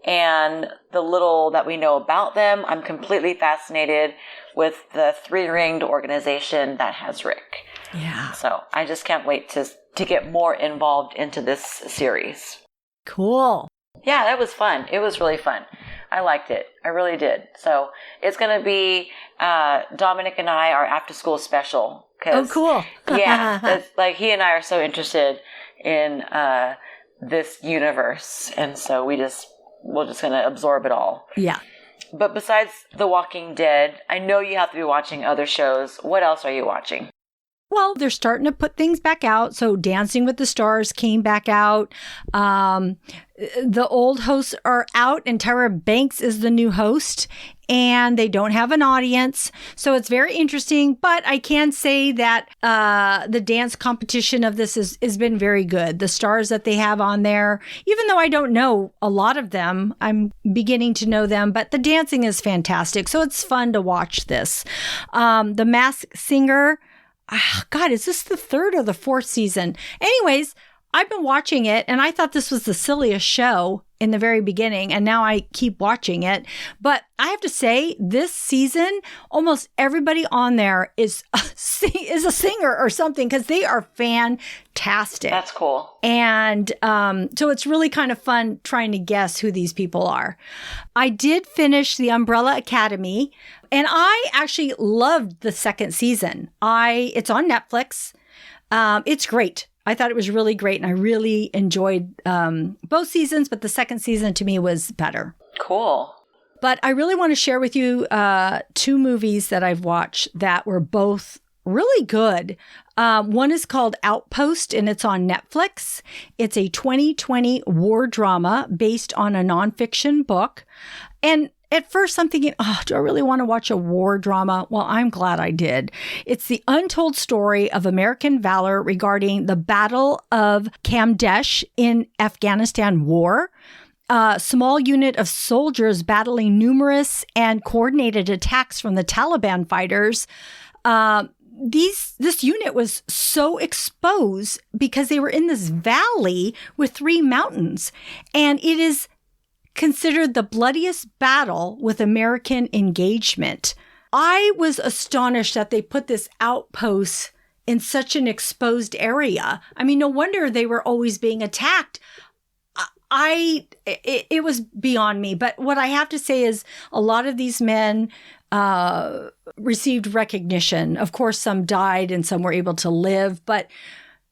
and the little that we know about them. I'm completely fascinated with the three-ringed organization that has Rick. Yeah. So I just can't wait to get more involved into this series. Cool. Yeah, that was fun. It was really fun. I liked it. I really did. So it's going to be Dominic and I are after school special. Oh, cool. Yeah. It's like he and I are so interested in this universe. And so we're just going to absorb it all. Yeah. But besides The Walking Dead, I know you have to be watching other shows. What else are you watching? Well, they're starting to put things back out. So Dancing with the Stars came back out. The old hosts are out, and Tyra Banks is the new host, and they don't have an audience. So it's very interesting. But I can say that the dance competition of this has been very good. The stars that they have on there, even though I don't know a lot of them, I'm beginning to know them, but the dancing is fantastic. So it's fun to watch this. The Masked Singer, God, is this the 3rd or the 4th season? Anyways, I've been watching it, and I thought this was the silliest show in the very beginning, and now I keep watching it. But I have to say, this season, almost everybody on there is a singer or something, because they are fantastic. That's cool. And so it's really kind of fun trying to guess who these people are. I did finish The Umbrella Academy, and I actually loved the 2nd season. It's on Netflix. It's great. I thought it was really great, and I really enjoyed both seasons, but the 2nd season to me was better. Cool. But I really want to share with you 2 movies that I've watched that were both really good. One is called Outpost, and it's on Netflix. It's a 2020 war drama based on a nonfiction book. And at first, I'm thinking, do I really want to watch a war drama? Well, I'm glad I did. It's the untold story of American valor regarding the Battle of Kamdesh in Afghanistan war. A small unit of soldiers battling numerous and coordinated attacks from the Taliban fighters. This unit was so exposed because they were in this valley with 3 mountains, and it is considered the bloodiest battle with American engagement. I was astonished that they put this outpost in such an exposed area. I mean, no wonder they were always being attacked. It was beyond me. But what I have to say is a lot of these men received recognition. Of course, some died and some were able to live, but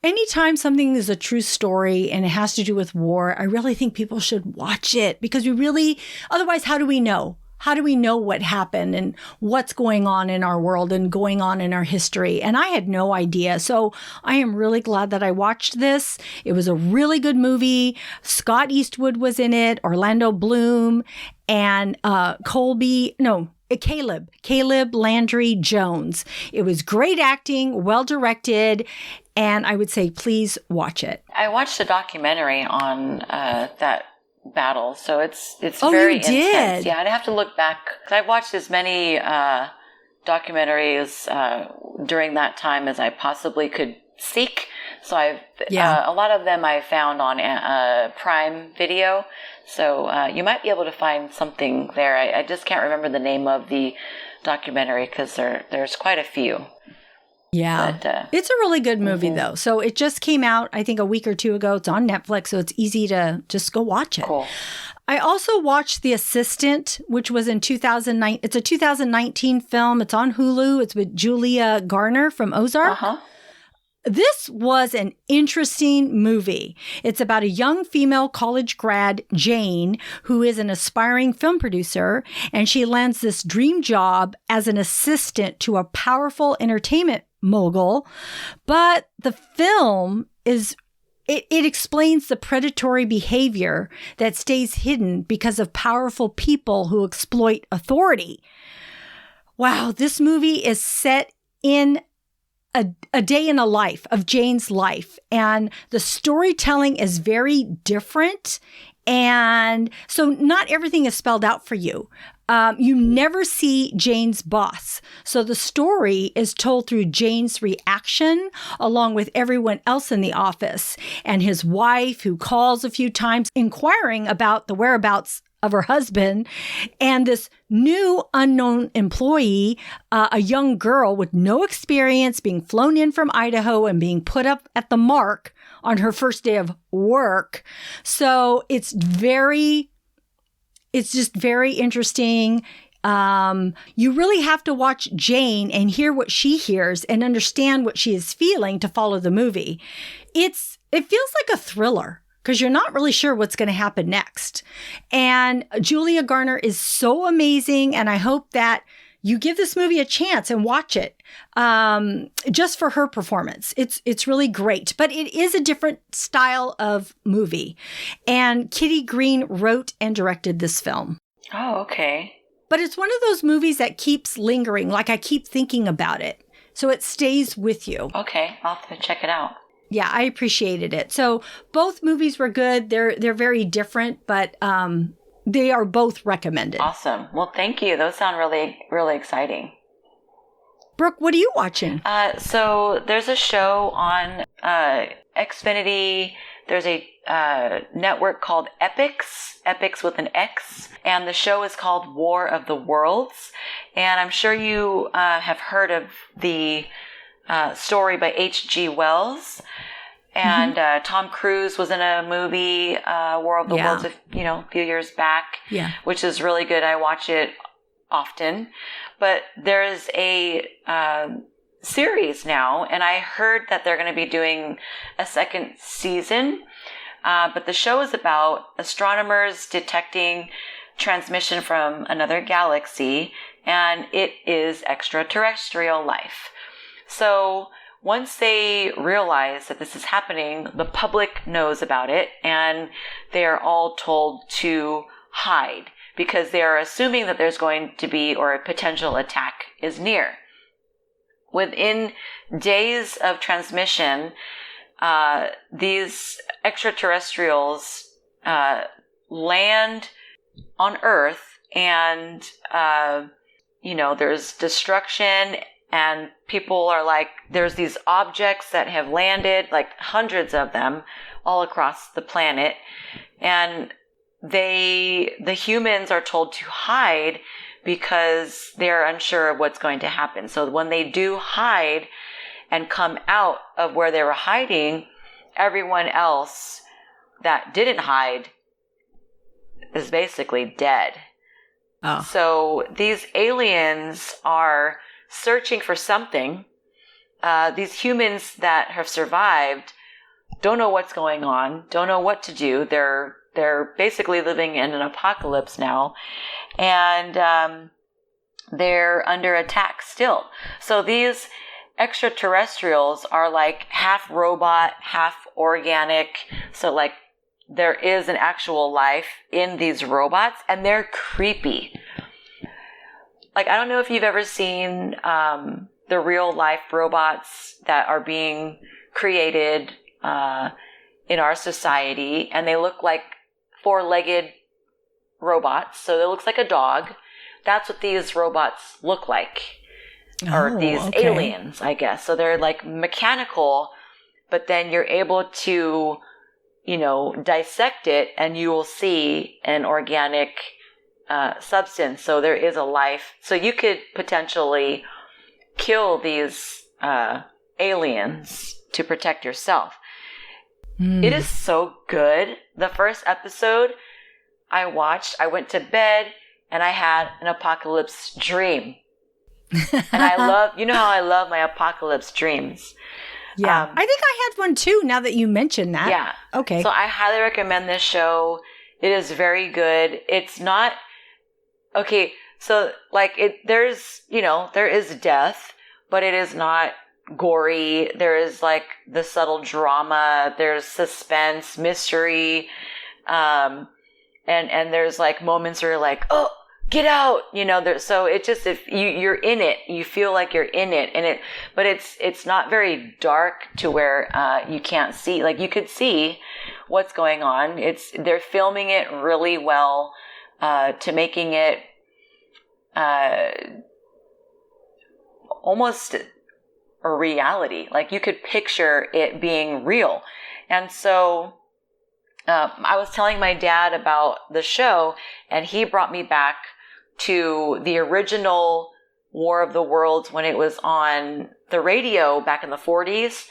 anytime something is a true story and it has to do with war, I really think people should watch it, because otherwise, how do we know? How do we know what happened and what's going on in our world and going on in our history? And I had no idea. So I am really glad that I watched this. It was a really good movie. Scott Eastwood was in it, Orlando Bloom, and Caleb Landry Jones. It was great acting, well directed, and I would say please watch it. I watched a documentary on that battle, so it's Oh, very you did? intense. Yeah, I'd have to look back. I've watched as many documentaries during that time as I possibly could seek. So a lot of them I found on Prime Video. So you might be able to find something there. I just can't remember the name of the documentary because there's quite a few. Yeah. But, it's a really good movie, though. So it just came out, I think, a week or 2 ago. It's on Netflix, so it's easy to just go watch it. Cool. I also watched The Assistant, which was in 2009. It's a 2019 film. It's on Hulu. It's with Julia Garner from Ozark. Uh-huh. This was an interesting movie. It's about a young female college grad, Jane, who is an aspiring film producer, and she lands this dream job as an assistant to a powerful entertainment mogul. But the film it explains the predatory behavior that stays hidden because of powerful people who exploit authority. Wow, this movie is set in a day in a life of Jane's life, and the storytelling is very different. And so not everything is spelled out for you. You never see Jane's boss. So the story is told through Jane's reaction, along with everyone else in the office, and his wife, who calls a few times inquiring about the whereabouts of her husband, and this new unknown employee, a young girl with no experience, being flown in from Idaho and being put up at the mark on her first day of work. So it's just very interesting. You really have to watch Jane and hear what she hears and understand what she is feeling to follow the movie. It feels like a thriller, because you're not really sure what's going to happen next. And Julia Garner is so amazing, and I hope that you give this movie a chance and watch it just for her performance. It's really great, but it is a different style of movie. And Kitty Green wrote and directed this film. Oh, okay. But it's one of those movies that keeps lingering, like I keep thinking about it. So it stays with you. Okay, I'll have to check it out. Yeah, I appreciated it. So both movies were good. They're very different, but they are both recommended. Awesome. Well, thank you. Those sound really, really exciting. Brooke, what are you watching? So there's a show on Xfinity. There's a network called Epix with an X, and the show is called War of the Worlds. And I'm sure you have heard of the story by H.G. Wells. And Tom Cruise was in a movie, War of the Worlds, a few years back, which is really good. I watch it often. But there's a series now, and I heard that they're going to be doing a second season. But the show is about astronomers detecting transmission from another galaxy, and it is extraterrestrial life. So once they realize that this is happening, the public knows about it, and they are all told to hide because they are assuming that there's going to be, or a potential attack is near. Within days of transmission, these extraterrestrials land on Earth, and there's destruction, and people are like, there's these objects that have landed, like hundreds of them, all across the planet, and the humans are told to hide because they're unsure of what's going to happen. So when they do hide and come out of where they were hiding, everyone else that didn't hide is basically dead. Oh. So these aliens are searching for something. These humans that have survived don't know what's going on, don't know what to do. They're basically living in an apocalypse now, and they're under attack still. So these extraterrestrials are like half robot, half organic. So like there is an actual life in these robots, and they're creepy. Like, I don't know if you've ever seen the real life robots that are being created in our society, and they look like four-legged robots. So it looks like a dog. That's what these robots look like. Or these aliens, I guess. So they're like mechanical, but then you're able to, dissect it, and you will see an organic substance. So there is a life. So you could potentially kill these aliens to protect yourself. It is so good. The first episode I watched, I went to bed and I had an apocalypse dream. And I love, how I love my apocalypse dreams. Yeah. I think I had one too, now that you mentioned that. Yeah. Okay. So I highly recommend this show. It is very good. It's not, okay, so like there is death, but it is not gory. There is like the subtle drama. There's suspense, mystery. And there's like moments where you're like, oh, get out, so it just, if you're in it, you feel like you're in it, but it's not very dark to where, you can't see, like you could see what's going on. They're filming it really well, to making it, almost a reality. Like you could picture it being real. And so, I was telling my dad about the show, and he brought me back to the original War of the Worlds when it was on the radio back in the 40s.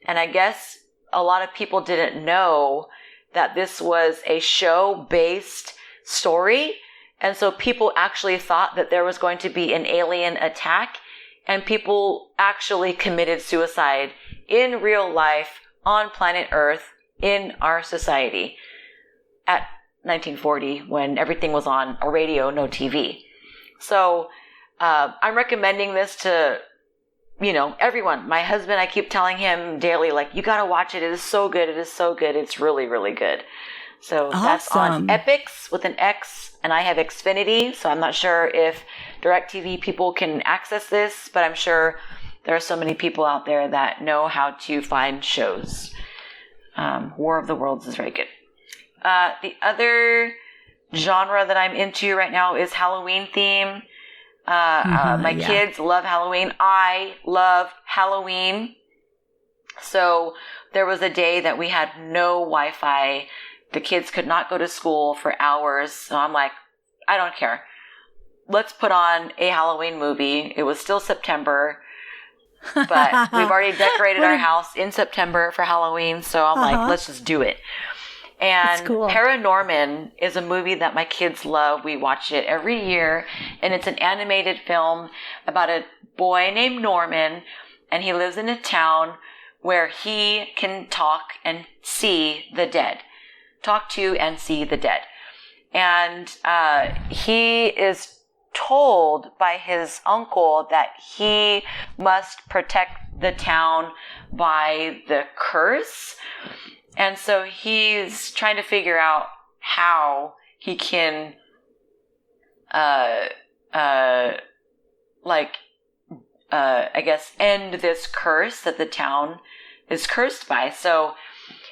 And I guess a lot of people didn't know that this was a show-based story. And so people actually thought that there was going to be an alien attack, and people actually committed suicide in real life on planet Earth in our society at 1940, when everything was on a radio, no TV. So I'm recommending this to, everyone. My husband, I keep telling him daily, like, you got to watch it. It is so good. It is so good. It's really, really good. So that's on Epix with an X, and I have Xfinity. So I'm not sure if DirecTV people can access this, but I'm sure there are so many people out there that know how to find shows. War of the Worlds is very good. The other genre that I'm into right now is Halloween theme. My kids love Halloween. I love Halloween. So there was a day that we had no Wi-Fi. The kids could not go to school for hours. So I'm like, I don't care. Let's put on a Halloween movie. It was still September, but we've already decorated our house in September for Halloween. So I'm like, let's just do it. And cool. Paranorman is a movie that my kids love. We watch it every year, and it's an animated film about a boy named Norman, and he lives in a town where he can talk and see the dead. Talk to and see the dead. And he is told by his uncle that he must protect the town by the curse. And so he's trying to figure out how he can, I guess, end this curse that the town is cursed by. So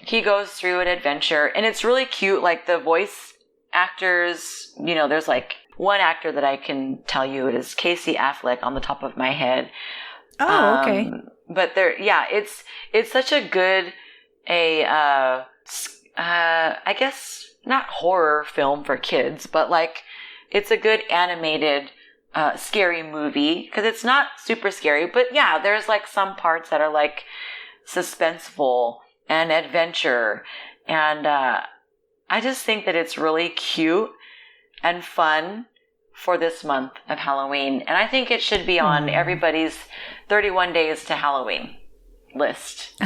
he goes through an adventure, and it's really cute. Like the voice actors, there's like one actor that I can tell you, it is Casey Affleck on the top of my head. Oh, okay. But it's such a good, I guess not horror film for kids, but like it's a good animated, scary movie, because it's not super scary, but yeah, there's like some parts that are like suspenseful and adventure. And, I just think that it's really cute and fun for this month of Halloween. And I think it should be on everybody's 31 Days to Halloween list.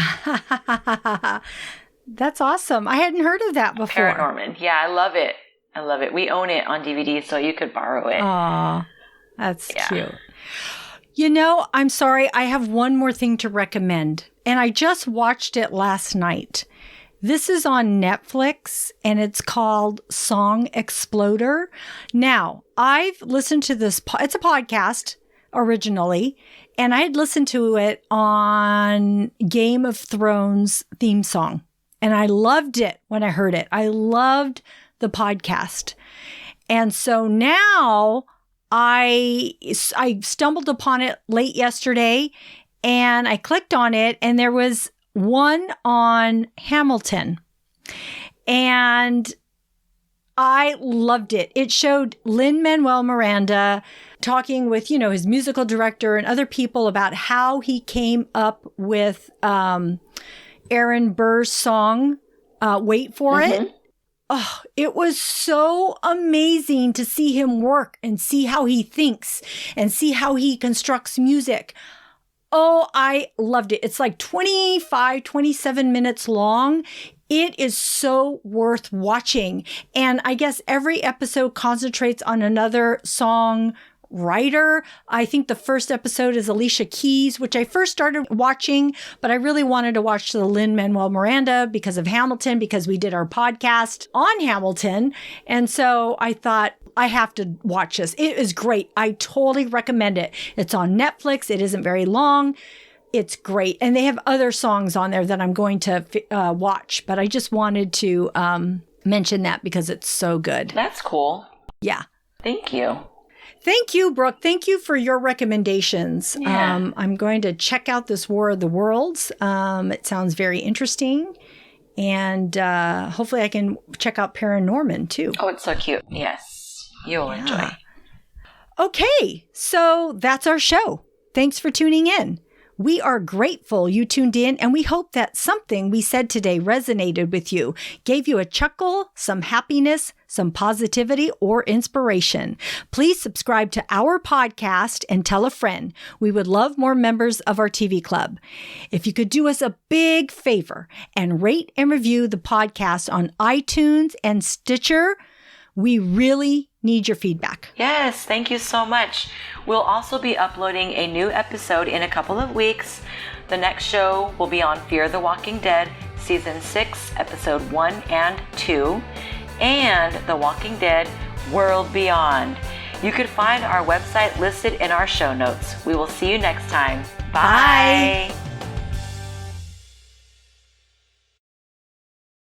That's awesome. I hadn't heard of that before. Paranorman. Yeah, I love it. I love it. We own it on DVD, so you could borrow it. Aw, that's cute. I'm sorry. I have one more thing to recommend, and I just watched it last night. This is on Netflix, and it's called Song Exploder. Now, I've listened to this. It's a podcast originally, and I had listened to it on Game of Thrones theme song, and I loved it when I heard it. I loved the podcast. And so now I stumbled upon it late yesterday, and I clicked on it, and there was one on Hamilton, and I loved it. It showed Lin-Manuel Miranda talking with, his musical director and other people about how he came up with Aaron Burr's song, Wait For It. Oh, it was so amazing to see him work and see how he thinks and see how he constructs music. Oh, I loved it. It's like 27 minutes long. It is so worth watching. And I guess every episode concentrates on another song writer. I think the first episode is Alicia Keys, which I first started watching, but I really wanted to watch the Lin-Manuel Miranda because of Hamilton, because we did our podcast on Hamilton. And so I thought, I have to watch this. It is great. I totally recommend it. It's on Netflix. It isn't very long. It's great. And they have other songs on there that I'm going to watch, but I just wanted to mention that because it's so good. That's cool. Yeah. Thank you. Thank you, Brooke. Thank you for your recommendations. Yeah. I'm going to check out this War of the Worlds. It sounds very interesting. And hopefully I can check out Paranorman too. Oh, it's so cute. Yes. You'll enjoy. Okay, so that's our show. Thanks for tuning in. We are grateful you tuned in, and we hope that something we said today resonated with you, gave you a chuckle, some happiness, some positivity, or inspiration. Please subscribe to our podcast and tell a friend. We would love more members of our TV club. If you could do us a big favor and rate and review the podcast on iTunes and Stitcher, we really need your feedback. Yes, thank you so much. We'll also be uploading a new episode in a couple of weeks. The next show will be on Fear the Walking Dead, Season 6, Episode 1 and 2, and The Walking Dead World Beyond. You can find our website listed in our show notes. We will see you next time. Bye.